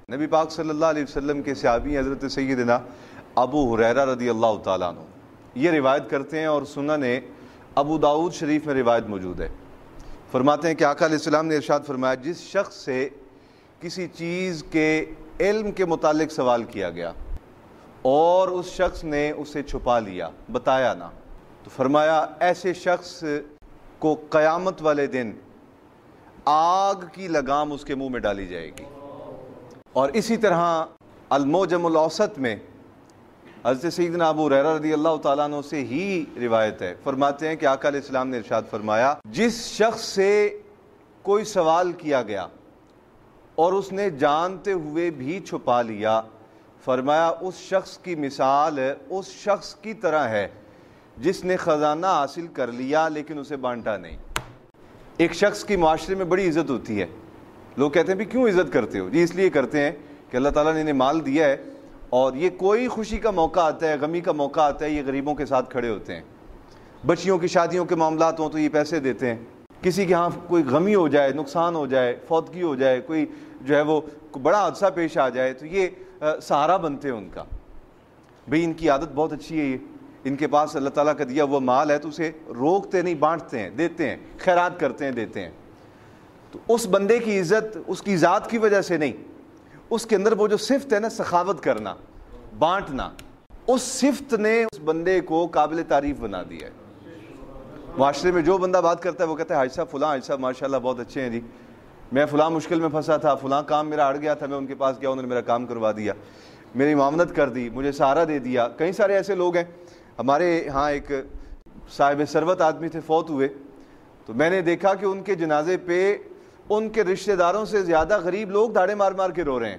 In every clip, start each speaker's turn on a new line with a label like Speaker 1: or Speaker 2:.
Speaker 1: نبی پاک صلی اللہ علیہ وسلم کے صحابی حضرت سیدنا ابو ہریرہ رضی اللہ تعالیٰ عنہ یہ روایت کرتے ہیں، اور سنن ابو داؤد شریف میں روایت موجود ہے۔ فرماتے ہیں کہ آقا علیہ السلام نے ارشاد فرمایا، جس شخص سے کسی چیز کے علم کے متعلق سوال کیا گیا اور اس شخص نے اسے چھپا لیا، بتایا نہ، تو فرمایا ایسے شخص کو قیامت والے دن آگ کی لگام اس کے منہ میں ڈالی جائے گی۔ اور اسی طرح المعجم الاوسط میں حضرت سیدنا ابو ہریرہ رضی اللہ تعالیٰ عنہ سے ہی روایت ہے، فرماتے ہیں کہ آقا علیہ السلام نے ارشاد فرمایا، جس شخص سے کوئی سوال کیا گیا اور اس نے جانتے ہوئے بھی چھپا لیا، فرمایا اس شخص کی مثال اس شخص کی طرح ہے جس نے خزانہ حاصل کر لیا لیکن اسے بانٹا نہیں۔ ایک شخص کی معاشرے میں بڑی عزت ہوتی ہے، لوگ کہتے ہیں بھی کیوں عزت کرتے ہو؟ جی اس لیے کرتے ہیں کہ اللہ تعالیٰ نے انہیں مال دیا ہے، اور یہ کوئی خوشی کا موقع آتا ہے، غمی کا موقع آتا ہے، یہ غریبوں کے ساتھ کھڑے ہوتے ہیں۔ بچیوں کی شادیوں کے معاملات ہوں تو یہ پیسے دیتے ہیں، کسی کے ہاں کوئی غمی ہو جائے، نقصان ہو جائے، فوتگی ہو جائے، کوئی جو ہے وہ بڑا حادثہ پیش آ جائے تو یہ سہارا بنتے ہیں ان کا۔ بھئی ان کی عادت بہت اچھی ہے، یہ ان کے پاس اللہ تعالیٰ کا دیا وہ مال ہے تو اسے روکتے نہیں، بانٹتے ہیں، دیتے ہیں، خیرات کرتے ہیں، دیتے ہیں۔ تو اس بندے کی عزت اس کی ذات کی وجہ سے نہیں، اس کے اندر وہ جو صفت ہے نا، سخاوت کرنا، بانٹنا، اس صفت نے اس بندے کو قابل تعریف بنا دیا ہے۔ معاشرے میں جو بندہ بات کرتا ہے وہ کہتا ہے حاج صاحب فلاں حاج صاحب ماشاءاللہ بہت اچھے ہیں جی، میں فلاں مشکل میں پھنسا تھا، فلاں کام میرا اڑ گیا تھا، میں ان کے پاس گیا، انہوں نے میرا کام کروا دیا، میری معاونت کر دی، مجھے سہارا دے دیا۔ کئی سارے ایسے لوگ ہیں، ہمارے ہاں ایک صاحب ثروت آدمی تھے، فوت ہوئے، تو میں نے دیکھا کہ ان کے جنازے پہ ان کے رشتہ داروں سے زیادہ غریب لوگ دھاڑے مار مار کے رو رہے ہیں۔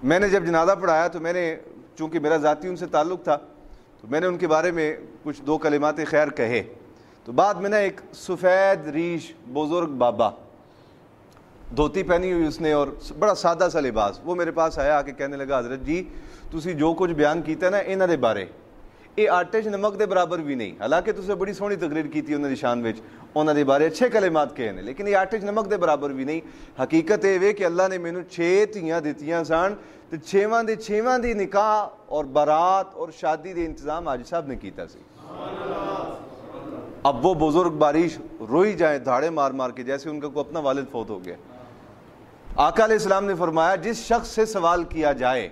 Speaker 1: میں نے جب جنازہ پڑھایا تو میں نے، چونکہ میرا ذاتی ان سے تعلق تھا، تو میں نے ان کے بارے میں کچھ دو کلمات خیر کہے، تو بعد میں نے ایک سفید ریش بزرگ بابا، دھوتی پہنی ہوئی اس نے اور بڑا سادہ سا لباس، وہ میرے پاس آیا، آ کے کہنے لگا حضرت جی تسی جو کچھ بیان کیتا ہے نا انہاں دے بارے، یہ آٹے چ نمک دے برابر بھی نہیں، حالانکہ تسے بڑی سونی تقریر کیتی انہاں دی شان وچ، انہاں دے بارے اچھے کلمات کہے نے، لیکن یہ آٹے چ نمک دے برابر بھی نہیں۔ حقیقت یہ کہ اللہ نے مینوں 6 دھیاں دتیاں سن تے 6واں دی نکاح اور بارات اور شادی دے انتظام حاجی صاحب نے کیتا سی۔ اب وہ بزرگ بارش روئی جائیں دھاڑے مار مار کے جیسے ان کا کوئی اپنا والد فوت ہو گیا۔ آقا علیہ السلام نے فرمایا جس شخص سے سوال کیا جائے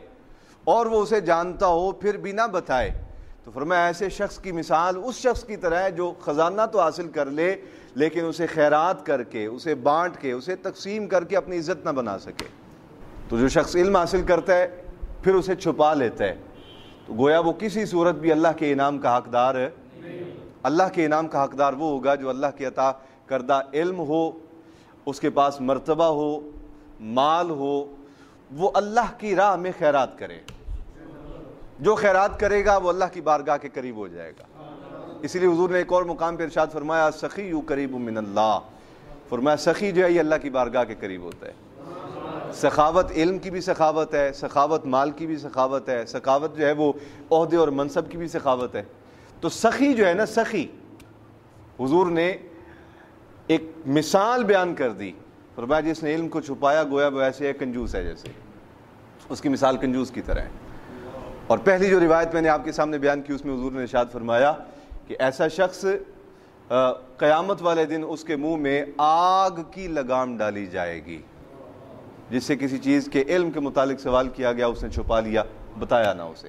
Speaker 1: اور وہ اسے جانتا ہو پھر بھی نہ بتائے، تو فرمایا ایسے شخص کی مثال اس شخص کی طرح ہے جو خزانہ تو حاصل کر لے لیکن اسے خیرات کر کے، اسے بانٹ کے، اسے تقسیم کر کے اپنی عزت نہ بنا سکے۔ تو جو شخص علم حاصل کرتا ہے پھر اسے چھپا لیتا ہے تو گویا وہ کسی صورت بھی اللہ کے انعام کا حقدار ہے۔ اللہ کے انعام کا حقدار وہ ہوگا جو اللہ کے عطا کردہ علم ہو، اس کے پاس مرتبہ ہو، مال ہو، وہ اللہ کی راہ میں خیرات کرے۔ جو خیرات کرے گا وہ اللہ کی بارگاہ کے قریب ہو جائے گا۔ اسی لیے حضور نے ایک اور مقام پہ ارشاد فرمایا سخی قریب من اللہ، فرمایا سخی جو ہے یہ اللہ کی بارگاہ کے قریب ہوتا ہے۔ سخاوت علم کی بھی سخاوت ہے، سخاوت مال کی بھی سخاوت ہے، سخاوت جو ہے وہ عہدے اور منصب کی بھی سخاوت ہے۔ تو سخی جو ہے نا، سخی حضور نے ایک مثال بیان کر دی، فرمایا جس نے علم کو چھپایا گویا وہ ایسے ہے کنجوس ہے، جیسے اس کی مثال کنجوس کی طرح ہے۔ اور پہلی جو روایت میں نے آپ کے سامنے بیان کی اس میں حضور نے ارشاد فرمایا کہ ایسا شخص قیامت والے دن اس کے منہ میں آگ کی لگام ڈالی جائے گی، جس سے کسی چیز کے علم کے متعلق سوال کیا گیا اس نے چھپا لیا، بتایا نہ اسے۔